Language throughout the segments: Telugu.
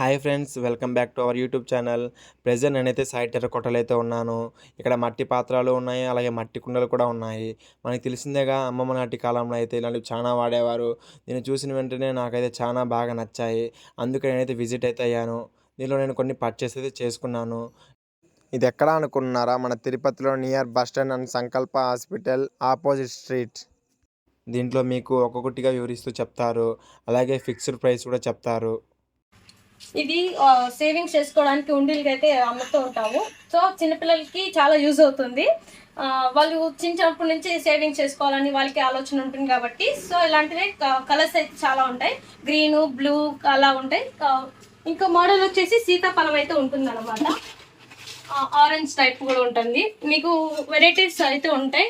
Hi friends, welcome back to our YouTube channel. Present నేనైతే సాయి టెర్రకోటలో అయితే ఉన్నాను. ఇక్కడ మట్టి పాత్రలు ఉన్నాయి, అలాగే మట్టి కుండలు కూడా ఉన్నాయి. మనకు తెలిసిందేగా, అమ్మమ్మ నాటి కాలంలో అయితే ఇలాంటివి చాలా వాడేవారు. నేను చూసిన వెంటనే నాకైతే చాలా బాగా నచ్చాయి. అందుకే నేనైతే విజిట్ అయితే అయ్యాను. దీనిలో నేను కొన్ని పర్చేస్ అయితే చేసుకున్నాను. ఇది ఎక్కడ అనుకున్నారా? మన తిరుపతిలో నియర్ బస్ స్టాండ్ అండ్ సంకల్ప హాస్పిటల్ ఆపోజిట్ స్ట్రీట్. దీంట్లో మీకు ఒక్కొక్కటిగా వివరిస్తూ చెప్తారు, అలాగే ఫిక్స్డ్ ప్రైస్ కూడా చెప్తారు. ఇది సేవింగ్స్ చేసుకోవడానికి ఉండీలకి అయితే అమ్ముతూ ఉంటాము. సో చిన్నపిల్లలకి చాలా యూజ్ అవుతుంది. వాళ్ళు చిన్నప్పటి నుంచి సేవింగ్ చేసుకోవాలని వాళ్ళకి ఆలోచన ఉంటుంది కాబట్టి, సో ఇలాంటివి కలర్స్ అయితే చాలా ఉంటాయి. గ్రీన్, బ్లూ అలా ఉంటాయి. ఇంకా మోడల్ వచ్చేసి సీతాఫలం అయితే ఉంటుంది అనమాట. ఆరెంజ్ టైప్ కూడా ఉంటుంది. మీకు వెరైటీస్ అయితే ఉంటాయి.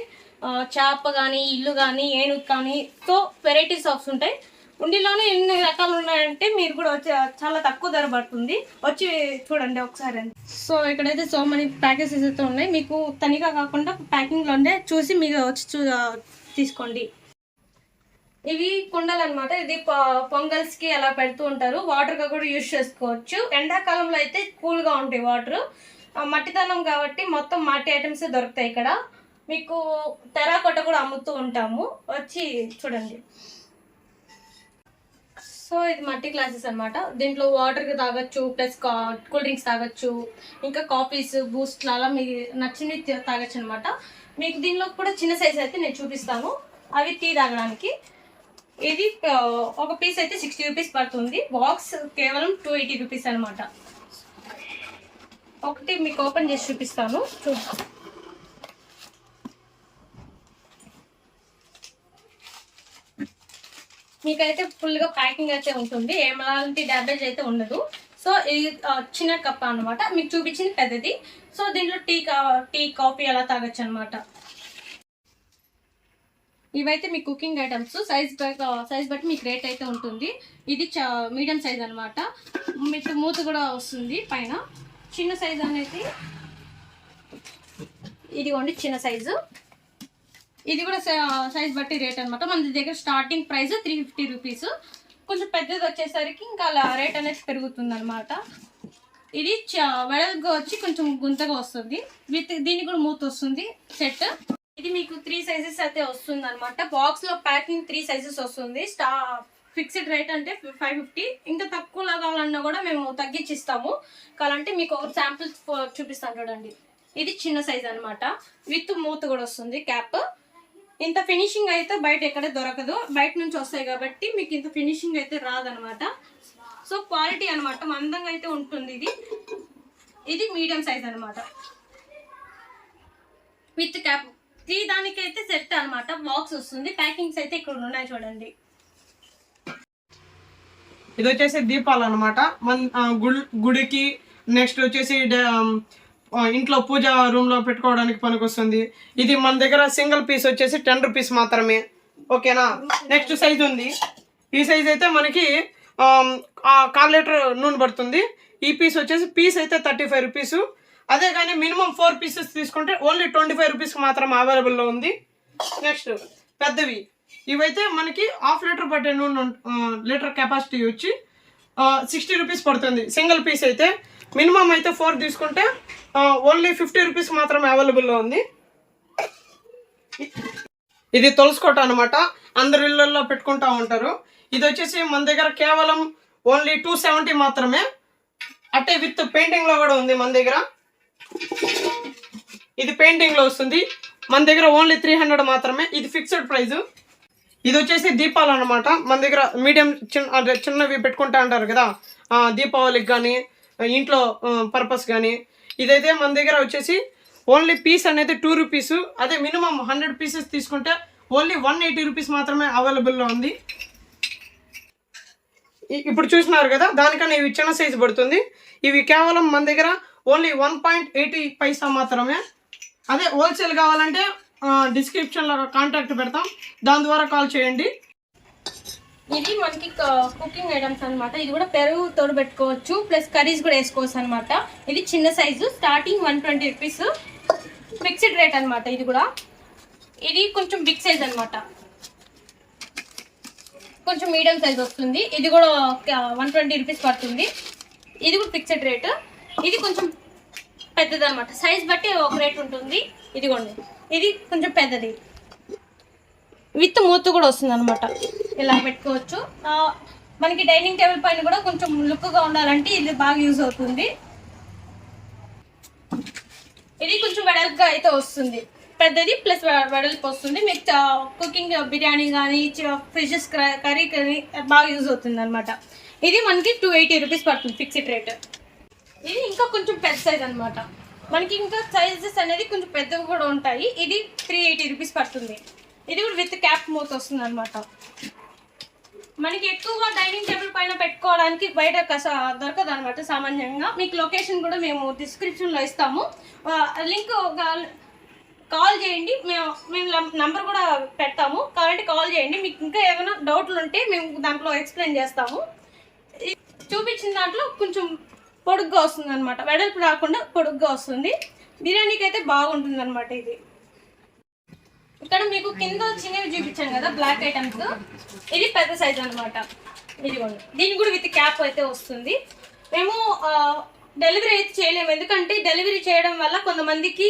చేప కానీ, ఇల్లు కానీ, ఏనుగు కానీ, సో వెరైటీస్ ఆఫ్ ఉంటాయి. ఉండిలోనే ఎన్ని రకాలు ఉన్నాయంటే మీరు కూడా వచ్చి చాలా తక్కువ ధర పడుతుంది. వచ్చి చూడండి ఒకసారి. సో ఇక్కడైతే సో మనీ ప్యాకేజెస్ అయితే ఉన్నాయి. మీకు తనిగా కాకుండా ప్యాకింగ్లోనే చూసి మీరు వచ్చి తీసుకోండి. ఇవి కుండలు అనమాట. ఇది పొంగల్స్కి అలా పెడుతూ ఉంటారు. వాటర్గా కూడా యూజ్ చేసుకోవచ్చు. ఎండాకాలంలో అయితే కూల్గా ఉంటాయి వాటర్. మట్టితనం కాబట్టి మొత్తం మట్టి ఐటమ్స్ దొరుకుతాయి ఇక్కడ. మీకు టెర్రకోట కూడా అమ్ముతూ ఉంటాము. వచ్చి చూడండి. సో ఇది మట్టి గ్లాసెస్ అనమాట. దీంట్లో వాటర్కి తాగొచ్చు, ప్లస్ కూల్ డ్రింక్స్ తాగొచ్చు, ఇంకా కాఫీస్, బూస్ట్ అలా మీకు నచ్చినవి తాగొచ్చు అనమాట. మీకు దీనిలో కూడా చిన్న సైజ్ అయితే నేను చూపిస్తాను. అవి టీ తాగడానికి. ఇది ఒక పీస్ అయితే 60 రూపీస్ పడుతుంది. బాక్స్ కేవలం 280 రూపీస్ అనమాట. ఒకటి మీకు ఓపెన్ చేసి చూపిస్తాను. మీకైతే ఫుల్గా ప్యాకింగ్ అయితే ఉంటుంది. ఏమలాంటి డ్యామేజ్ అయితే ఉండదు. సో ఇది చిన్న కప్ అనమాట. మీకు చూపించింది పెద్దది. సో దీంట్లో టీ కాఫీ అలా తాగొచ్చు అనమాట. ఇవైతే మీ కుకింగ్ ఐటమ్స్. సైజ్ బట్టి మీకు రేట్ అయితే ఉంటుంది. ఇది మీడియం సైజ్ అనమాట. మీకు మూత కూడా వస్తుంది పైన. చిన్న సైజ్ అనేది ఇదిగోండి, చిన్న సైజు. ఇది కూడా సైజ్ బట్టి రేట్ అనమాట. మన దగ్గర స్టార్టింగ్ ప్రైస్ 350 రూపీస్. కొంచెం పెద్దది వచ్చేసరికి ఇంకా అలా రేట్ అనేది పెరుగుతుంది అనమాట. ఇది వెడల్గా వచ్చి కొంచెం గుంతగా వస్తుంది. దీనికి కూడా మూత వస్తుంది సెట్. ఇది మీకు 3 సైజెస్ అయితే వస్తుంది అనమాట. బాక్స్లో ప్యాకింగ్ 3 సైజెస్ వస్తుంది. ఫిక్స్డ్ రేట్ అంటే 550. ఇంకా తక్కువలో కావాలన్నా కూడా మేము తగ్గించిస్తాము. కావాలంటే మీకు ఒక శాంపుల్ చూపిస్తాను చూడండి. ఇది చిన్న సైజ్ అనమాట. విత్ మూత కూడా వస్తుంది, క్యాప్. ఇంత ఫినిషింగ్ అయితే బయట ఎక్కడ దొరకదు. బయట నుంచి వస్తాయి కాబట్టి మీకు ఇంత ఫినిషింగ్ అయితే రాదనమాట. సో క్వాలిటీ అనమాట, మందంగా అయితే ఉంటుంది. ఇది మీడియం సైజ్ అనమాట, విత్ క్యాప్. దానికైతే సెట్ అనమాట. బాక్స్ వస్తుంది. ప్యాకింగ్స్ అయితే ఇక్కడ ఉన్నాయి చూడండి. ఇది వచ్చేసి దీపాలు అనమాట. గుడికి, నెక్స్ట్ వచ్చేసి ఇంట్లో పూజ రూమ్ లో పెట్టుకోవడానికి పనికొస్తుంది. ఇది మన దగ్గర సింగిల్ పీస్ వచ్చేసి 10 రూపీస్ మాత్రమే. ఓకేనా. నెక్స్ట్ సైజ్ ఉంది. ఈ సైజ్ అయితే మనకి 1/4 లీటర్ నూనె పడుతుంది. ఈ పీస్ వచ్చేసి పీస్ అయితే 35 రూపీస్. అదే కానీ మినిమం 4 పీసెస్ తీసుకుంటే ఓన్లీ 25 రూపీస్ మాత్రం అవైలబుల్లో ఉంది. నెక్స్ట్ పెద్దవి ఇవైతే మనకి 1/2 లీటర్ పట్టే నూనె, లీటర్ కెపాసిటీ వచ్చి 60 రూపీస్ పడుతుంది. సింగిల్ పీస్ అయితే మినిమం అయితే 4 తీసుకుంటే ఓన్లీ 50 రూపీస్ మాత్రమే అవైలబుల్లో ఉంది. ఇది తులసికోట అనమాట. అందరు ఇళ్ళల్లో పెట్టుకుంటా ఉంటారు. ఇది వచ్చేసి మన దగ్గర కేవలం ఓన్లీ 270 మాత్రమే. అంటే విత్ పెయింటింగ్ లో కూడా ఉంది మన దగ్గర. ఇది పెయింటింగ్ లో వస్తుంది. మన దగ్గర ఓన్లీ 300 మాత్రమే. ఇది ఫిక్స్డ్ ప్రైస్. ఇది వచ్చేసి దీపాలు అనమాట. మన దగ్గర మీడియం చిన్నవి పెట్టుకుంటా అంటారు కదా, దీపావళికి కానీ ఇంట్లో పర్పస్ కానీ. ఇదైతే మన దగ్గర వచ్చేసి ఓన్లీ పీస్ అనేది 2 రూపీస్. అదే మినిమం 100 పీసెస్ తీసుకుంటే ఓన్లీ 180 రూపీస్ మాత్రమే అవైలబుల్లో ఉంది. ఇప్పుడు చూసినారు కదా, దానికన్నా ఇవి చిన్న సైజు పడుతుంది. ఇవి కేవలం మన దగ్గర ఓన్లీ 1.80 పైసా మాత్రమే. అదే హోల్సేల్ కావాలంటే డిస్క్రిప్షన్లో కాంటాక్ట్ పెడతాం, దాని ద్వారా కాల్ చేయండి. ఇది మనకి కుకింగ్ ఐటమ్స్ అనమాట. ఇది కూడా పెరుగు తోడు పెట్టుకోవచ్చు, ప్లస్ కర్రీస్ కూడా వేసుకోవచ్చు అనమాట. ఇది చిన్న size, starting 120 rupees. Fixed rate అనమాట. ఇది కూడా ఇది కొంచెం బిగ్ సైజ్ అనమాట. కొంచెం మీడియం సైజ్ వస్తుంది. ఇది కూడా 120 రూపీస్ పడుతుంది. ఇది కూడా ఫిక్స్డ్ రేటు. ఇది కొంచెం పెద్దది అనమాట, సైజ్ బట్టి ఒక రేట్ ఉంటుంది. ఇదిగోండి, ఇది కొంచెం పెద్దది విత్ మూత కూడా వస్తుంది అనమాట, ఇలా పెట్టుకోవచ్చు. మనకి డైనింగ్ టేబుల్ పైన కూడా కొంచెం లుక్గా ఉండాలంటే ఇది బాగా యూజ్ అవుతుంది. ఇది కొంచెం వెడల్పుగా అయితే వస్తుంది, పెద్దది ప్లస్ వెడల్పు వస్తుంది. మీకు కుకింగ్ బిర్యానీ కానీ ఫిషెస్ కర్రీ కానీ బాగా యూజ్ అవుతుంది అనమాట. ఇది మనకి 280 రూపీస్ పడుతుంది ఫిక్స్డ్ రేట్. ఇది ఇంకా కొంచెం పెద్ద సైజ్ అనమాట, మనకి ఇంకా సైజెస్ అనేది కొంచెం పెద్దవి కూడా ఉంటాయి. ఇది 380 రూపీస్ పడుతుంది. ఇది కూడా విత్ క్యాప్ మూత వస్తుంది అనమాట. మనకి ఎక్కువగా డైనింగ్ టేబుల్ పైన పెట్టుకోవడానికి బయట దొరకదు అనమాట సామాన్యంగా. మీకు లొకేషన్ కూడా మేము డిస్క్రిప్షన్లో ఇస్తాము, లింక్ కాల్ చేయండి, మేము నంబర్ కూడా పెడతాము, కావాలంటే కాల్ చేయండి. మీకు ఇంకా ఏమైనా డౌట్లు ఉంటే మేము దాంట్లో ఎక్స్ప్లెయిన్ చేస్తాము. చూపించిన దాంట్లో కొంచెం పొడుగ్గా వస్తుంది అనమాట, వెడల్పు రాకుండా పొడుగ్గా వస్తుంది. బిర్యానీకి అయితే బాగుంటుంది అనమాట. ఇది ఇక్కడ మీకు కింద చిన్నవి చూపించాను కదా బ్లాక్ ఐటమ్స్, ఇది పెద్ద సైజ్ అనమాట. ఇదిగోండి, దీనికి కూడా విత్ క్యాప్ అయితే వస్తుంది. మేము డెలివరీ అయితే చేయలేము, ఎందుకంటే డెలివరీ చేయడం వల్ల కొంతమందికి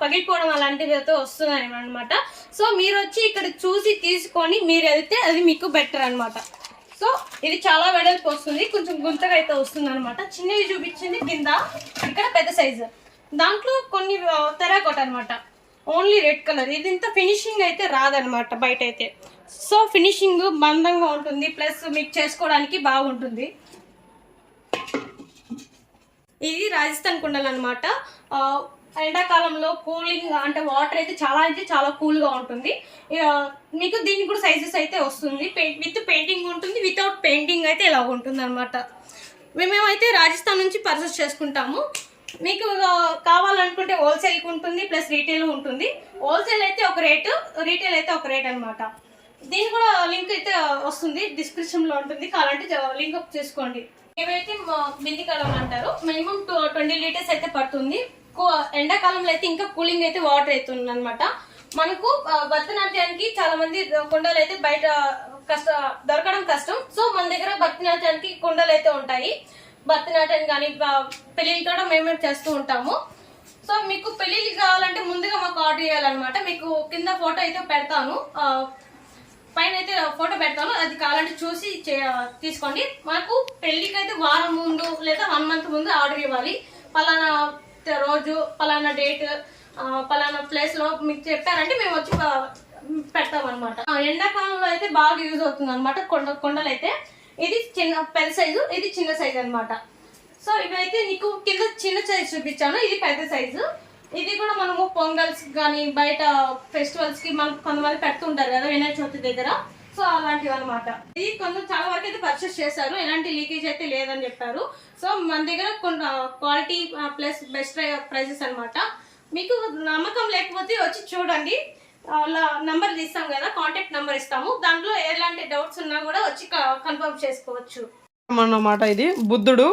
పగిలిపోవడం అలాంటివి అయితే వస్తున్నాయి అనమాట. సో మీరు వచ్చి ఇక్కడ చూసి తీసుకొని మీరు వెళ్తే అది మీకు బెటర్ అనమాట. సో ఇది చాలా వెడల్పు వస్తుంది, కొంచెం గుంతగా అయితే వస్తుంది అనమాట. చిన్నవి చూపించింది కింద, ఇక్కడ పెద్ద సైజు, దాంట్లో కొన్ని తెరాకోట అనమాట, ఓన్లీ రెడ్ కలర్. ఇది ఇంత ఫినిషింగ్ అయితే రాదనమాట బయట అయితే. సో ఫినిషింగ్ మందంగా ఉంటుంది, ప్లస్ మీకు చేసుకోవడానికి బాగుంటుంది. ఇది రాజస్థాన్ కుండలు అనమాట. ఎండాకాలంలో కూలింగ్ అంటే వాటర్ అయితే చాలా కూల్గా ఉంటుంది. మీకు దీనికి కూడా సైజెస్ అయితే వస్తుంది, విత్ పెయింటింగ్ ఉంటుంది, వితౌట్ పెయింటింగ్ అయితే ఇలా ఉంటుంది అనమాట. మేమేమైతే రాజస్థాన్ నుంచి పర్చేస్ చేసుకుంటాము. మీకు కావాలనుకుంటే హోల్సేల్కి ఉంటుంది, ప్లస్ రీటైల్ ఉంటుంది. హోల్సేల్ అయితే ఒక రేటు, రీటైల్ అయితే ఒక రేట్ అనమాట. దీని కూడా లింక్ అయితే వస్తుంది, డిస్క్రిప్షన్లో ఉంటుంది, కావాలంటే లింక్ అప్ చేసుకోండి. ఏవైతే బింది కడవలు అంటారు, మినిమం 20 లీటర్స్ అయితే పడుతుంది. ఎండాకాలంలో అయితే ఇంకా కూలింగ్ అయితే వాటర్ అవుతుంది అనమాట. మనకు భరతనాట్యానికి చాలా మంది కుండలు అయితే బయట దొరకడం కష్టం. సో మన దగ్గర భరతనాట్యానికి కుండలు అయితే ఉంటాయి. భరతనాట్యం కానీ పెళ్ళిళ్ళు కూడా మేమే చేస్తూ ఉంటాము. సో మీకు పెళ్ళిళ్ళు కావాలంటే ముందుగా మాకు ఆర్డర్ చేయాలన్నమాట. మీకు కింద ఫోటో అయితే పెడతాను, పైన అయితే ఫోటో పెడతాను, అది కావాలంటే చూసి తీసుకోండి. మాకు పెళ్లికి అయితే వారం ముందు లేదా 1 మంత్ ముందు ఆర్డర్ ఇవ్వాలి. పలానా రోజు, పలానా డేట్, పలానా ప్లేస్ లో మీకు చెప్పారంటే మేము వచ్చి పెడతాం అనమాట. ఎండాకాలంలో అయితే బాగా యూజ్ అవుతుంది అనమాట కొండలు అయితే. ఇది పెద్ద సైజు, ఇది చిన్న సైజు అనమాట. సో ఇవైతే నీకు కింద చిన్న సైజు చూపించాను, ఇది పెద్ద సైజు. ఇది కూడా మనము పొంగల్స్ కానీ బయట ఫెస్టివల్స్ కి మనకు కొంతమంది పెడుతుంటారు కదా వినాయక చవితి దగ్గర. సో అలాంటివి అనమాట. ఇది కొంచెం చాలా వరకు అయితే పర్చేస్ చేశారు, ఎలాంటి లీకేజ్ అయితే లేదని చెప్పారు. సో మన దగ్గర క్వాలిటీ ప్లస్ బెస్ట్ ప్రైజెస్ అనమాట. మీకు నమ్మకం లేకపోతే వచ్చి చూడండి, నంబర్ ఇస్తాం కదా, కాంటాక్ట్ నెంబర్ ఇస్తాము, దాంట్లో ఎలాంటి డౌట్స్ ఉన్నా కూడా వచ్చి కన్ఫర్మ్ చేసుకోవచ్చు అన్నమాట. ఇది బుద్ధుడు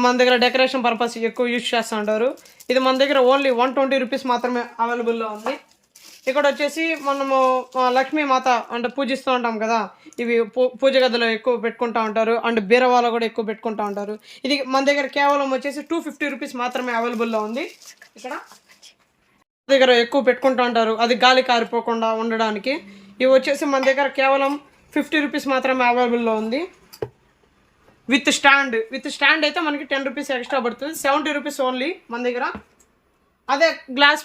మన దగ్గర డెకరేషన్ పర్పస్ ఎక్కువ యూజ్ చేస్తూ ఉంటారు. ఇది మన దగ్గర ఓన్లీ 120 రూపీస్ మాత్రమే అవైలబుల్లో ఉంది. ఇక్కడ వచ్చేసి మనము లక్ష్మీ మాత అంటే పూజిస్తూ ఉంటాం కదా, ఇవి పూజ గదిలో ఎక్కువ పెట్టుకుంటూ ఉంటారు, అండ్ బీరవాలో కూడా ఎక్కువ పెట్టుకుంటూ ఉంటారు. ఇది మన దగ్గర కేవలం వచ్చేసి 250 రూపీస్ మాత్రమే అవైలబుల్లో ఉంది. ఇక్కడ దగ్గర ఎక్కువ పెట్టుకుంటూ ఉంటారు, అది గాలి కారిపోకుండా ఉండడానికి. ఇవి వచ్చేసి మన దగ్గర కేవలం 50 రూపీస్ మాత్రమే అవైలబుల్లో ఉంది. విత్ స్టాండ్ అయితే మనకి 10 రూపీస్ ఎక్స్ట్రా పడుతుంది, 70 రూపీస్ ఓన్లీ మన దగ్గర. అదే గ్లాస్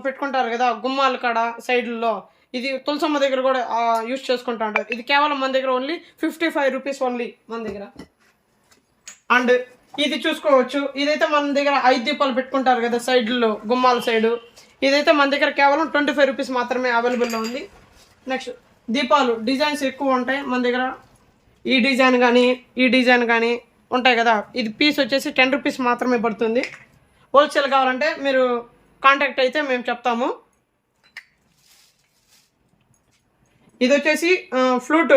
పెట్టుకుంటారు కదా గుమ్మాల కాడ సైడ్లో, ఇది తులసమ్మ దగ్గర కూడా యూజ్ చేసుకుంటూ ఉంటారు. ఇది కేవలం మన దగ్గర ఓన్లీ 55 రూపీస్ ఓన్లీ మన దగ్గర. అండ్ ఇది చూసుకోవచ్చు, ఇదైతే మన దగ్గర 5 దీపాలు పెట్టుకుంటారు కదా సైడ్లో గుమ్మాల సైడు, ఇదైతే మన దగ్గర కేవలం 25 రూపీస్ మాత్రమే అవైలబుల్లో ఉంది. నెక్స్ట్ దీపాలు డిజైన్స్ ఎక్కువ ఉంటాయి మన దగ్గర, ఈ డిజైన్ కానీ ఉంటాయి కదా. ఇది పీస్ వచ్చేసి 10 రూపీస్ మాత్రమే పడుతుంది. హోల్సేల్ కావాలంటే మీరు కాంటాక్ట్ అయితే మేము చెప్తాము. ఇది వచ్చేసి ఫ్లూట్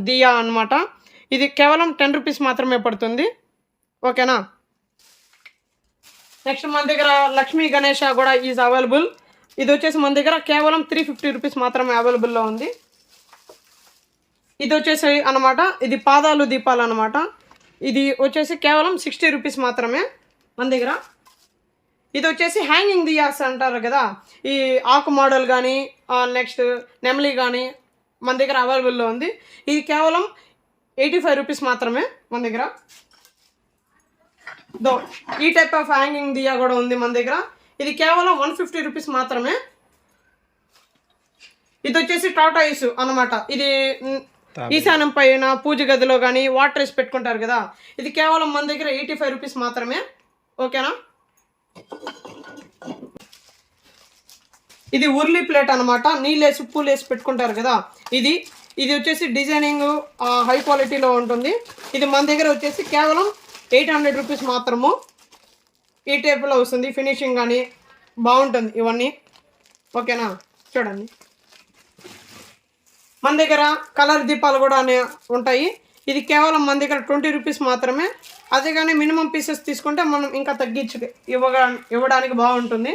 దియా అనమాట, ఇది కేవలం 10 రూపీస్ మాత్రమే పడుతుంది, ఓకేనా. నెక్స్ట్ మన దగ్గర లక్ష్మీ గణేష కూడా ఈజ్ అవైలబుల్. ఇది వచ్చేసి మన దగ్గర కేవలం 350 రూపీస్ మాత్రమే అవైలబుల్లో ఉంది. ఇది వచ్చేసి అనమాట, ఇది పాదాలు దీపాలు అనమాట. ఇది వచ్చేసి కేవలం 60 రూపీస్ మాత్రమే మన దగ్గర. ఇది వచ్చేసి హ్యాంగింగ్ దియాస్ అంటారు కదా, ఈ ఆకు మోడల్ కానీ నెక్స్ట్ నెమలి కానీ మన దగ్గర అవైలబుల్లో ఉంది. ఇది కేవలం 85 రూపీస్ మాత్రమే మన దగ్గర. ఈ టైప్ ఆఫ్ హ్యాంగింగ్ దియా కూడా ఉంది మన దగ్గర. ఇది కేవలం 150 రూపీస్ మాత్రమే. ఇది వచ్చేసి టాటాయిస్ అనమాట. ఇది ఈశాన్యం పైన పూజ గదిలో కానీ వాటర్ వేసి పెట్టుకుంటారు కదా, ఇది కేవలం మన దగ్గర 85 రూపీస్ మాత్రమే. ఓకేనా. ఇది ఉర్లీ ప్లేట్ అనమాట, నీళ్ళేసి పూలు వేసి పెట్టుకుంటారు కదా, ఇది వచ్చేసి డిజైనింగ్ హై క్వాలిటీలో ఉంటుంది. ఇది మన దగ్గర వచ్చేసి కేవలం 800 రూపీస్ మాత్రము. ఈ టైప్లో వస్తుంది, ఫినిషింగ్ కానీ బాగుంటుంది ఇవన్నీ. ఓకేనా. చూడండి మన దగ్గర కలర్ దీపాలు కూడా ఉంటాయి. ఇది కేవలం మన దగ్గర 20 రూపీస్ మాత్రమే. అదే కానీ మినిమం పీసెస్ తీసుకుంటే మనం ఇంకా తగ్గించి ఇవ్వడానికి బాగుంటుంది.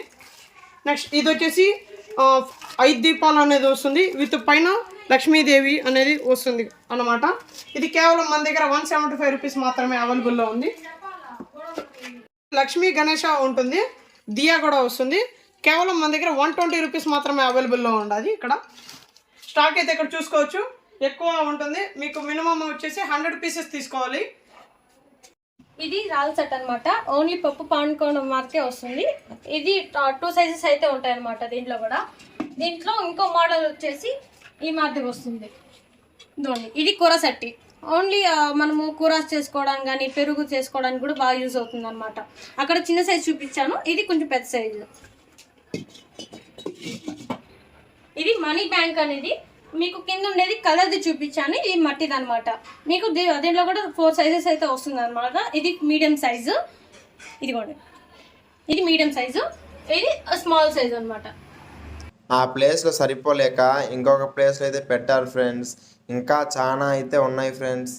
నెక్స్ట్ ఇది వచ్చేసి 5 దీపాలు అనేది వస్తుంది, విత్ పైన లక్ష్మీదేవి అనేది వస్తుంది అన్నమాట. ఇది కేవలం మన దగ్గర 175 రూపీస్ మాత్రమే అవైలబుల్లో ఉంది. లక్ష్మీ గణేష ఉంటుంది, దియా కూడా వస్తుంది. కేవలం మన దగ్గర 120 రూపీస్ మాత్రమే అవైలబుల్లో ఉండదు. ఇక్కడ స్టాక్ అయితే ఇక్కడ చూసుకోవచ్చు, ఎక్కువ ఉంటుంది. మీకు మినిమం వచ్చేసి 100 పీసెస్ తీసుకోవాలి. ఇది రాల్ సెట్ అనమాట, ఓన్లీ పప్పు పానుకోవడం వరకే వస్తుంది. ఇది 2 సైజెస్ అయితే ఉంటాయి అనమాట. దీంట్లో కూడా దీంట్లో ఇంకో మోడల్ వచ్చేసి ఈ మాదిరి వస్తుంది. ఇదిగోండి, ఇది కూర సెట్టి. ఓన్లీ మనము కూర చేసుకోవడానికి కానీ పెరుగు చేసుకోవడానికి కూడా బాగా యూజ్ అవుతుంది అనమాట. అక్కడ చిన్న సైజు చూపించాను, ఇది కొంచెం పెద్ద సైజు. ఇది మనీ బ్యాంక్ అనేది మీకు కింద ఉండేది కలర్ది చూపించాను, ఇది మట్టిది అనమాట. మీకు దీంట్లో కూడా 4 సైజెస్ అయితే వస్తుంది అనమాట. ఇది మీడియం సైజు, ఇదిగోండి ఇది మీడియం సైజు, ఇది స్మాల్ సైజు అనమాట. ఆ ప్లేస్లో సరిపోలేక ఇంకొక ప్లేస్లో అయితే పెట్టారు ఫ్రెండ్స్. ఇంకా చాలా అయితే ఉన్నాయి ఫ్రెండ్స్.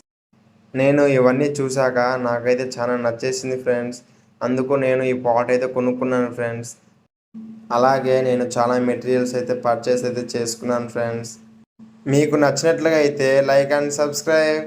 నేను ఇవన్నీ చూశాక నాకైతే చాలా నచ్చేసింది ఫ్రెండ్స్. అందుకు నేను ఈ పాట్ అయితే కొనుక్కున్నాను ఫ్రెండ్స్. అలాగే నేను చాలా మెటీరియల్స్ అయితే పర్చేస్ అయితే చేసుకున్నాను ఫ్రెండ్స్. మీకు నచ్చినట్లుగా అయితే లైక్ అండ్ సబ్స్క్రైబ్.